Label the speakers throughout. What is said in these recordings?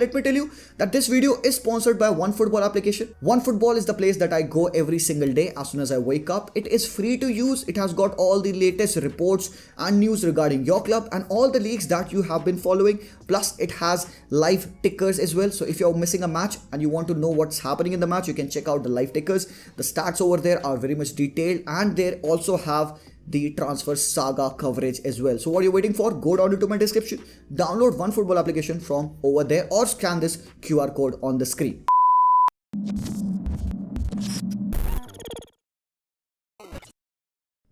Speaker 1: let me tell you that this video is sponsored by OneFootball application. OneFootball is the place that I go every single day as soon as I wake up. It is free to use. It has got all the latest reports and news regarding your club and all the leagues that you have been following. Plus, it has live tickers as well. So if you're missing a match and you want to know what's happening in the match, you can check out the live tickers. The stats over there are very much detailed, and they also have the transfer saga coverage as well. So what are you waiting for? Go down into my description, download OneFootball application from over there, or scan this QR code on the screen.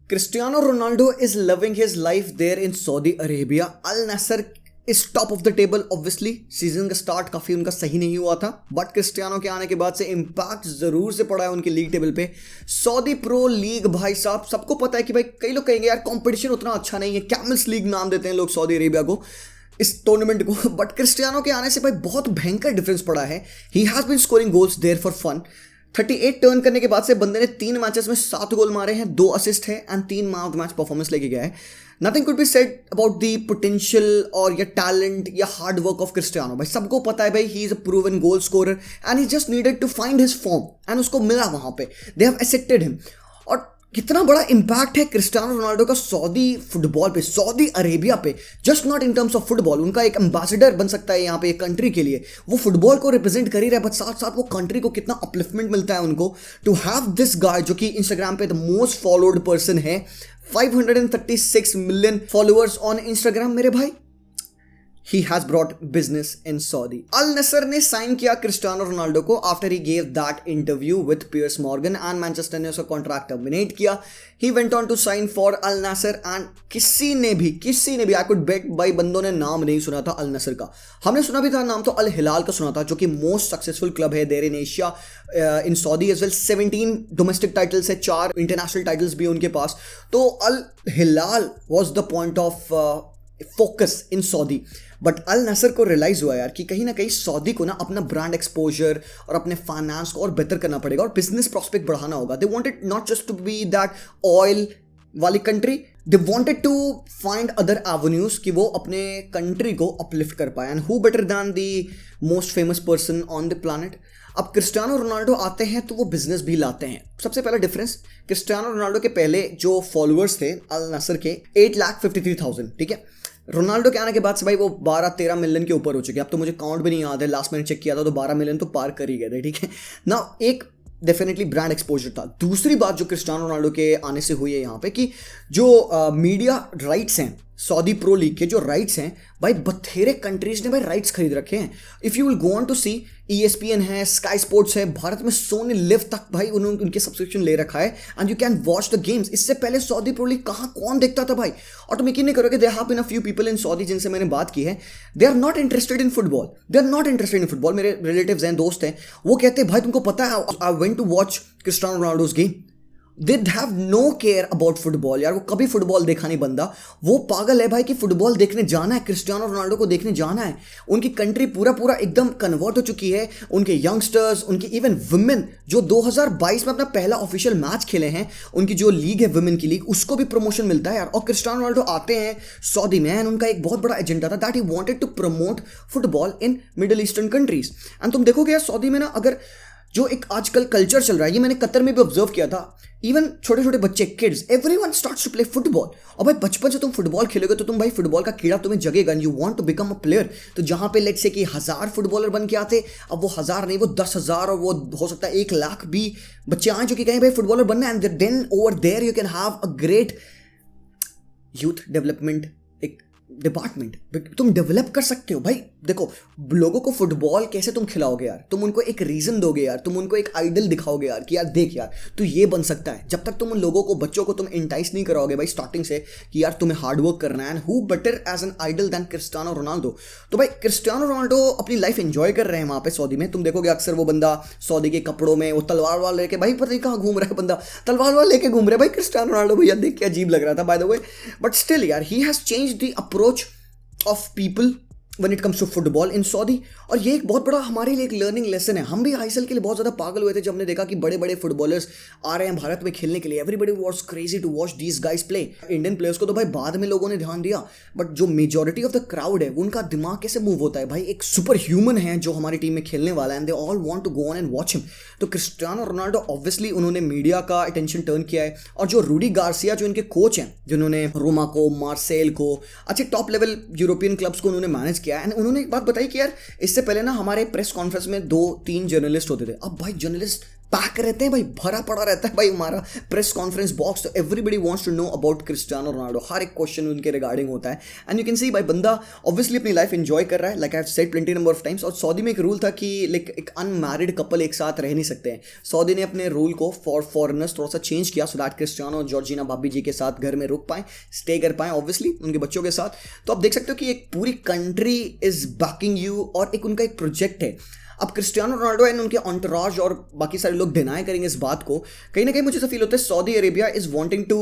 Speaker 1: Cristiano Ronaldo is loving his life there in Saudi Arabia. Al Nassr is top of the table obviously. Season का start काफी उनका सही नहीं हुआ था, but Cristiano के आने के बाद से इम्पैक्ट जरूर से पड़ा है उनके लीग टेबल पे. सऊदी प्रो लीग भाई साहब, सबको पता है कि भाई कई लोग कहेंगे यार कंपटीशन उतना अच्छा नहीं है, कैमल्स लीग नाम देते हैं लोग सऊदी अरेबिया को, इस टूर्नामेंट को, बट क्रिस्टियानो के आने से भाई बहुत भयंकर डिफरेंस पड़ा है. He has been scoring goals there for fun. 38 turn करने के बाद से बंदे ने 3 मैचेस में 7 गोल मारे हैं, 2 असिस्ट है and 3 man of the match performance लेके गया है. Nothing could be said about the potential और या टैलेंट या हार्ड वर्क ऑफ क्रिस्टियानो. भाई सबको पता है भाई he is a proven goal scorer and he just needed to find his form and उसको मिला वहां पे. They have accepted him. और कितना बड़ा इंपैक्ट है क्रिस्टियानो रोनाल्डो का सऊदी फुटबॉल पे, सऊदी अरेबिया पे. Just not in terms of football, उनका एक एम्बेसडर बन सकता है यहाँ पे एक कंट्री के लिए. वो फुटबॉल को रिप्रेजेंट कर ही रहा है, बट साथ साथ वो कंट्री को कितना अपलिफ्टमेंट मिलता है उनको टू हैव दिस गाय, जो कि इंस्टाग्राम पे द मोस्ट फॉलोड पर्सन है. 536 मिलियन फॉलोअर्स ऑन इंस्टाग्राम मेरे भाई. He has brought business in Saudi. Al Nassr ने साइन किया क्रिस्टियानो रोनाल्डो को after he gave that interview with Piers Morgan and Manchester ने उसका कॉन्ट्रैक्ट टर्मिनेट किया. He went on to sign for Al Nassr and किसी ने भी I could बेट भाई बंदों ने नाम नहीं सुना था अल नसर का. हमने सुना भी था नाम, तो अल हिलाल का सुना था, जो कि मोस्ट सक्सेसफुल क्लब है there in Asia in Saudi as well. 17 domestic titles है, 4 इंटरनेशनल टाइटल्स भी उनके पास. तो Al Hilal was the point of focus in Saudi. But Al Nassr को रियलाइज हुआ यार कि कहीं ना कहीं सऊदी को ना अपना ब्रांड एक्सपोजर और अपने फाइनेंस को और बेहतर करना पड़ेगा और बिजनेस प्रॉस्पेक्ट बढ़ाना होगा. They wanted not just to be that oil वाली country, they wanted to find other avenues कि वो अपने कंट्री को अपलिफ्ट कर पाए. And who better than the most famous person on the planet. अब क्रिस्टियानो रोनाल्डो आते हैं तो वो बिजनेस भी लाते हैं. सबसे पहला डिफरेंस, क्रिस्टियानो रोनाल्डो के पहले जो फॉलोअर्स थे अल नसर के 8,53,000, ठीक है. रोनाल्डो के आने के बाद से भाई वो 12-13 मिलियन के ऊपर हो चुके हैं. अब तो मुझे काउंट भी नहीं याद है, लास्ट मैंने चेक किया था तो 12 मिलियन तो पार कर ही गए थे, ठीक है ना. एक डेफिनेटली ब्रांड एक्सपोजर था. दूसरी बात जो क्रिस्टियानो रोनाल्डो के आने से हुई है यहाँ पे कि जो मीडिया राइट्स हैं, सऊदी प्रो लीग के जो राइट्स हैं भाई, बथेरे कंट्रीज ने भाई राइट्स खरीद रखे हैं. If you will go on to see, ESPN है, स्काई स्पोर्ट्स है, भारत में सोनी लिव तक भाई उन्होंने उनके सब्सक्रिप्शन ले रखा है and you can watch the games. इससे पहले सऊदी प्रो लीग कहाँ कौन देखता था भाई. और तुम यकीन नहीं करोगे, there have been a few people in Saudi जिनसे मैंने बात की है, they are not interested in football. मेरे रिलेटिव्स हैं, दोस्त हैं, वो कहते हैं भाई तुमको पता है I went to watch Cristiano Ronaldo's game. They have no care about football यार. वो कभी फुटबॉल देखा नहीं बंदा. वो पागल है भाई कि फुटबॉल देखने जाना है, क्रिस्टियानो रोनाल्डो को देखने जाना है. उनकी कंट्री पूरा एकदम कन्वर्ट हो चुकी है. उनके यंगस्टर्स, उनकी इवन वुमेन जो 2022 में अपना पहला ऑफिशियल मैच खेले हैं, उनकी जो लीग है वुमेन की लीग, उसको भी प्रमोशन मिलता है यार. और क्रिस्टियानो रोनाल्डो आते हैं सऊदी में एंड उनका एक बहुत बड़ा एजेंडा था that he wanted to promote football in Middle Eastern countries. And तुम देखोगे यार सऊदी में ना, अगर जो एक आजकल कल्चर चल रहा है, ये मैंने कतर में भी ऑब्जर्व किया था, इवन छोटे छोटे बच्चे, kids, everyone starts to play football. और भाई बचपन से तुम फुटबॉल खेलोगे तो तुम भाई फुटबॉल का कीड़ा तुम्हें जगेगा and you want to become a player. तो जहां पे लेट्स से कि 1000 फुटबॉलर बन के आते, अब वो 1000 नहीं, वो 10,000 और वो हो सकता है 1,00,000 भी बच्चे आए जो कि कहें भाई फुटबॉलर बनना है. And then over there you can have a great youth development एक डिपार्टमेंट तुम डेवलप कर सकते हो भाई. देखो लोगों को फुटबॉल कैसे तुम खिलाओगे यार, तुम उनको एक रीजन दोगे यार, तुम उनको एक आइडल दिखाओगे यार कि यार देख यार तू ये बन सकता है. जब तक तुम उन लोगों को, बच्चों को तुम इंटाइस नहीं कराओगे भाई स्टार्टिंग से कि यार तुम्हें हार्ड वर्क करना है. And who better as an idol than Cristiano Ronaldo. तो भाई क्रिस्टियानो रोनाल्डो अपनी लाइफ एंजॉय कर रहे हैं वहां पे सऊदी में. तुम देखोगे अक्सर वो बंदा सऊदी के कपड़ों में वो तलवार वाल लेके, भाई पता नहीं कहाँ घूम रहा है बंदा, तलवार वाल लेके घूम रहा है भाई क्रिस्टियानो रोनाल्डो. भैया देख के अजीब लग रहा था by the way, but still यार he has changed the approach of people when it comes to football in Saudi. और ये एक बहुत बड़ा हमारे लिए एक लर्निंग लेसन है। हम भी आईएसएल के लिए बहुत ज़्यादा पागल हुए थे जब हमने देखा कि बड़े बड़े फुटबॉलर्स आ रहे हैं भारत में खेलने के लिए। Everybody was crazy to watch these guys play. Indian players को तो भाई बाद में लोगों ने ध्यान दिया, बट जो मेजॉरिटी ऑफ द क्राउड है उनका दिमाग कैसे मूव होता है भाई, एक सुपर ह्यूमन है जो हमारी टीम में खेलने वाला है, and they all want to go on and watch him. तो क्रिस्टियानो रोनाल्डो ऑब्वियसली उन्होंने मीडिया का अटेंशन टर्न किया है, और जो रूडी गार्सिया जो इनके कोच हैं, जिन्होंने रोमा को, मार्सेल को, अच्छे टॉप लेवल यूरोपियन क्लब्स को उन्होंने मैनेज किया है, उन्होंने एक बात बताई कि यार इससे पहले ना हमारे प्रेस कॉन्फ्रेंस में 2-3 जर्नलिस्ट होते थे, अब भाई जर्नलिस्ट पैक रहते हैं भाई, भरा पड़ा रहता है भाई हमारा प्रेस कॉन्फ्रेंस बॉक्स। तो everybody wants to know about Cristiano Ronaldo, हर एक क्वेश्चन उनके रिगार्डिंग होता है, एंड यू कैन सी भाई बंदा ऑब्वियसली अपनी लाइफ एंजॉय कर रहा है, like I have said plenty number of times. और सऊदी में एक रूल था कि लाइक एक अनमैरिड कपल एक साथ रह नहीं सकते हैं। सऊदी ने अपने रूल को फॉर फॉरेनर्स थोड़ा सा चेंज किया, सो दैट क्रिस्टियानो और जॉर्जिना भाभी जी के साथ घर में रुक पाएं, स्टे कर पाएं ऑब्वियसली उनके बच्चों के साथ। तो आप देख सकते हो कि एक पूरी कंट्री इज बैकिंग यू, और एक उनका एक प्रोजेक्ट है। अब क्रिस्टियानो रोनाल्डो एंड उनके एंटोराज और बाकी सारे लोग डिनाई करेंगे इस बात को, कहीं ना कहीं मुझे तो फील होता है Saudi Arabia is wanting to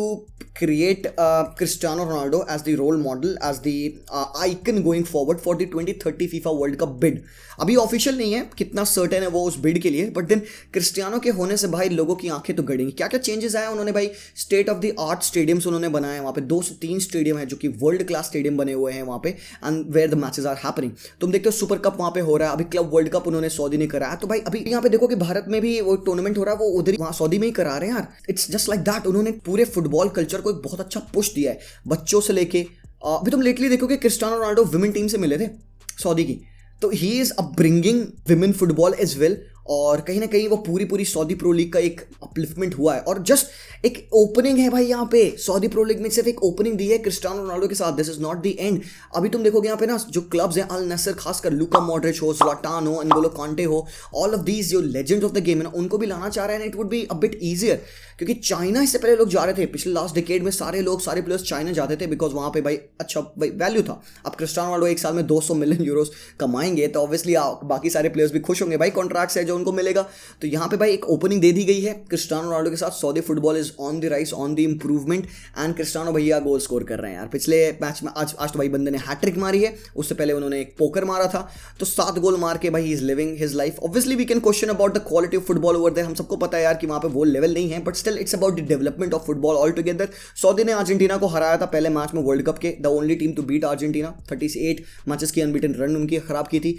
Speaker 1: create Cristiano Ronaldo as the role model, as the icon going forward for the 2030 FIFA World Cup bid. अभी ऑफिशियल नहीं है कितना सर्टेन है वो उस बिड के लिए, बट देन क्रिस्टियानो के होने से भाई लोगों की आंखें तो गड़ेंगी। क्या क्या चेंजेस आए उन्होंने भाई, state of the art stadiums उन्होंने बनाए, वहाँ पे 2 से 3 स्टेडियम है जो कि वर्ल्ड क्लास स्टेडियम बने हुए हैं वहाँ पे, and where the matches are happening. तुम देखते हो सुपर कप वहाँ पे हो रहा है, अभी क्लब वर्ल्ड कप उन्होंने सऊदी ने कराया। तो भाई अभी यहाँ पे देखो कि भारत में भी वो टूर्नामेंट हो रहा है, वो उधर वहाँ सऊदी में ही करा रहे हैं यार। इट्स जस्ट लाइक दैट, उन्होंने पूरे फुटबॉल कल्चर को एक बहुत अच्छा पुश दिया है, बच्चों से लेके अभी तुम लेटली देखो कि क्रिस्टियानो रोनाल्डो विमेन टीम से मिले थे सऊदी की, तो he is upbringing women football as well. और कहीं ना कहीं वो पूरी सऊदी प्रो लीग का एक अपलिफ्टमेंट हुआ है, और जस्ट एक ओपनिंग है भाई यहाँ पे सऊदी प्रो लीग में, सिर्फ एक ओपनिंग दी है क्रिस्टियानो रोनाल्डो के साथ। This is not the end. अभी तुम देखोगे यहाँ पे ना जो क्लब्स हैं, अल नसर, खासकर लुका मॉड्रिच हो, ज़्लाटान हो, एंगोलो कांटे हो, ऑल ऑफ दीज जो लेजेंड्स ऑफ द गेम है ना, उनको भी लाना चाह रहे हैं। It would be a bit easier, क्योंकि चाइना इससे पहले लोग जा रहे थे, पिछले लास्ट डिकेड में सारे प्लेयर्स चाइना जाते थे, बिकॉज वहाँ पे भाई अच्छा भाई वैल्यू था। अब क्रिस्टियानो रोनाल्डो एक साल में 200 मिलियन यूरोस कमाएंगे, तो ऑब्वियसली बाकी सारे प्लेयर्स भी खुश होंगे भाई, कॉन्ट्रैक्ट्स है जो उनको मिलेगा। तो यहाँ पे भाई एक ओपनिंग दे दी गई है क्रिस्टियानो रोनाल्डो के साथ। Saudi football is on the rise, on the improvement, and Cristiano भैया गोल स्कोर कर रहे हैं यार। पिछले मैच में आज तो भाई बंदे ने हैट्रिक मारी है, उससे पहले उन्होंने एक पोकर मारा था, तो 7 गोल मार के भाई he is living his life. Obviously we can question about the quality of football over there, हम सबको पता है यार कि वहाँ पे वो लेवल नहीं है, but still it's about the development of football all together. Saudi ने अर्जेंटीना को हराया था पहले मैच में वर्ल्ड कप के, the only team to beat Argentina. 38 matches की अनबीटन रन उनकी खराब की थी।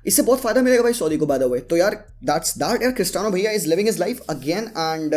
Speaker 1: इससे बहुत फायदा मिलेगा भाई सऊदी को बाय द वे। तो यार दैट्स दैट यार, क्रिस्टियानो भैया is living his life again, and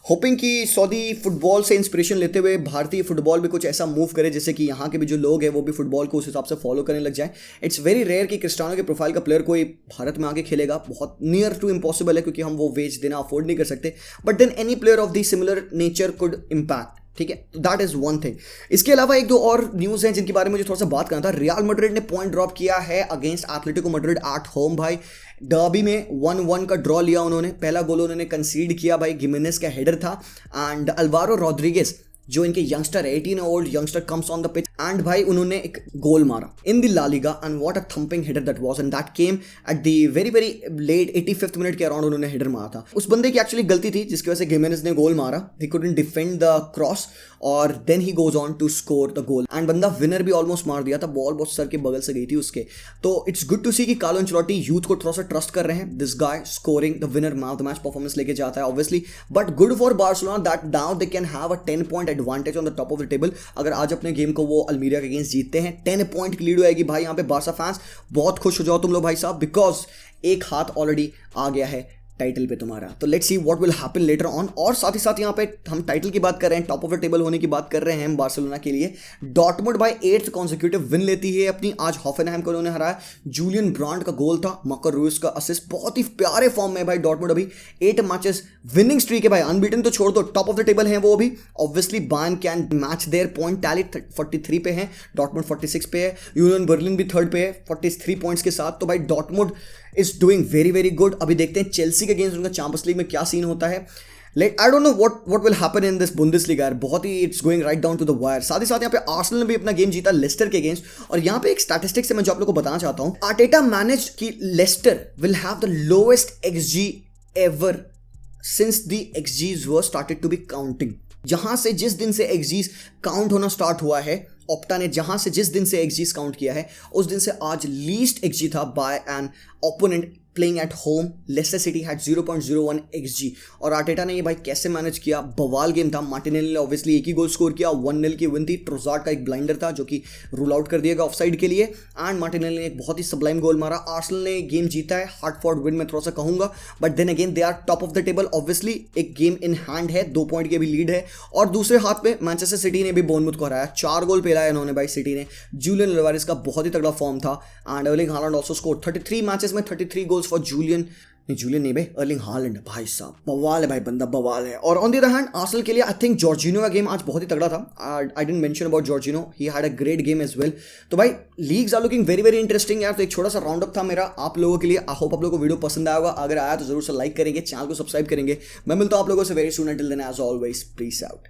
Speaker 1: hopping कि सऊदी फुटबॉल से इंस्पिरेशन लेते हुए भारतीय फुटबॉल भी कुछ ऐसा मूव करे जिससे कि यहाँ के भी जो लोग हैं वो भी फुटबॉल को उस हिसाब से फॉलो करने लग जाए। इट्स वेरी रेयर कि क्रिस्टियानो के प्रोफाइल का प्लेयर कोई भारत में आके खेलेगा, बहुत नियर टू इम्पॉसिबल है, क्योंकि हम वो वेज देना अफोर्ड नहीं कर सकते, but then any player of the similar nature could impact. ठीक है, दैट इज वन थिंग। इसके अलावा 1-2 और न्यूज़ हैं जिनके बारे में मुझे थोड़ा सा बात करना था। रियल मैड्रिड ने पॉइंट ड्रॉप किया है against Atletico Madrid at home भाई। डर्बी में 1-1 का ड्रॉ लिया उन्होंने। पहला गोल उन्होंने कंसीड किया भाई, जिमेनेज का हेडर था, एंड अल्वारो रॉड्रिगेज जो इनके youngster 18 old youngster comes on the pitch, and भाई उन्होंने एक गोल मारा in the La Liga, and what a thumping header that was, and that came at the very late 85th minute के around उन्होंने header मारा था। उस बंदे की एक्चुअली गलती थी जिसकी वजह से जिमेनेज ने गोल मारा, he couldn't defend the cross, और then he goes on to score the goal, and बंदा विनर भी ऑलमोस्ट मार दिया था, बॉल बहुत सर के बगल से गई थी उसके। तो इट्स गुड टू सी कि कार्लो एंचेलोटी यूथ को थोड़ा सा ट्रस्ट कर रहे हैं। This guy scoring the winner man of the match performance लेके जाता है obviously, but good for Barcelona that now they can have a 10 point advantage on the top of the table. अगर आज अपने गेम को वो अल्मीरिया के अगेंस्ट जीतते हैं, 10 पॉइंट की लीड हो जाएगी भाई। यहाँ पे बार्सा फैंस बहुत खुश हो जाओ तुम लोग भाई साहब, बिकॉज एक हाथ ऑलरेडी आ गया है टाइटल पे तुम्हारा। तो let's see what will happen later on. और साथ ही साथ यहाँ पे हम टाइटल की बात कर रहे हैं, टॉप ऑफ द टेबल होने की बात कर रहे हैं हम बार्सिलोना के लिए। Dortmund bye 8th consecutive win लेती है अपनी। आज हॉफेनहाइम को उन्होंने हराया, जूलियन ब्रांड का गोल था, मकर रूस का असिस्ट। बहुत ही प्यारे फॉर्म में भाई डॉर्टमुंड, अभी 8 मैचेस विनिंग स्ट्रीक है भाई, अनबीटन तो छोड़ दो, टॉप ऑफ द टेबल है वो अभी। Obviously Bayern can match their point tally, 43 पे है, डॉर्टमुंड 46 पे है, यूनियन बर्लिन भी 3rd पे है 43 पॉइंट्स के साथ। तो भाई Dortmund is doing very good. अभी देखते हैं चेल्सी के अगेंस्ट उनका चैंपियंस लीग में क्या सीन होता है। I don't know what will happen in this Bundesliga यार, बहुत ही it's going right down to the wire. साथ ही साथ यहाँ पे आर्सेनल ने भी अपना गेम जीता लेस्टर के अगेंस्ट। और यहाँ पे एक स्टैटिस्टिक्स है मैं जो आप लोगों को बताना चाहता हूँ। आर्टेटा मैनेज की Leicester will have the lowest XG ever since the XGs were started to be counting. जहां से जिस दिन से XGs काउंट होना स्टार्ट हुआ है ऑप्टा ने जहां से जिस दिन से एक्सजीस काउंट किया है उस दिन से आज लीस्ट एक्सजी था by an opponent playing at home. Leicester City had 0.01 XG और आर्टेटा ने ये भाई कैसे मैनेज किया, बवाल गेम था। मार्टिनेली ने ऑब्वियसली एक ही गोल स्कोर किया, 1-0 की विन थी। ट्रोजार्ड का एक ब्लाइंडर था जो कि रूल आउट कर दिया गया ऑफसाइड के लिए, एंड मार्टिनेली ने एक बहुत ही सबलाइम गोल मारा। आर्सेनल ने गेम जीता है, हार्ड फॉर्ड विन मैं थोड़ा सा कहूंगा, but then again they are top of the table. Obviously एक गेम इन हैंड है, 2 पॉइंट की भी लीड है, और दूसरे हाथ पे मैनचेस्टर सिटी ने भी बोर्नमूथ को हराया, 4 गोल पेलाया इन्होंने भाई सिटी ने। जूलियन अल्वारेज का बहुत ही तगड़ा फॉर्म था, and Erling Haaland also score 33 matches में 33 गोल्स फॉर जूलियन नहीं भाई, अर्लिंग हालैंड भाई साहब बवाल है भाई, बंदा बवाल है। और on the other hand Arsenal के लिए आई थिंक जॉर्जिनो का गेम आज बहुत ही तगड़ा था। I didn't mention about Jorginho, he had a great game as well. तो भाई leagues are looking very very interesting यार। तो एक छोटा सा राउंड अप था मेरा आप लोगों के लिए। आई होप आप लोगों को वीडियो पसंद आया होगा, अगर आया तो जरूर से लाइक करेंगे, चैनल को सब्सक्राइब करेंगे। मैं मिलता हूं आप लोगों से very soon, till then as always peace out.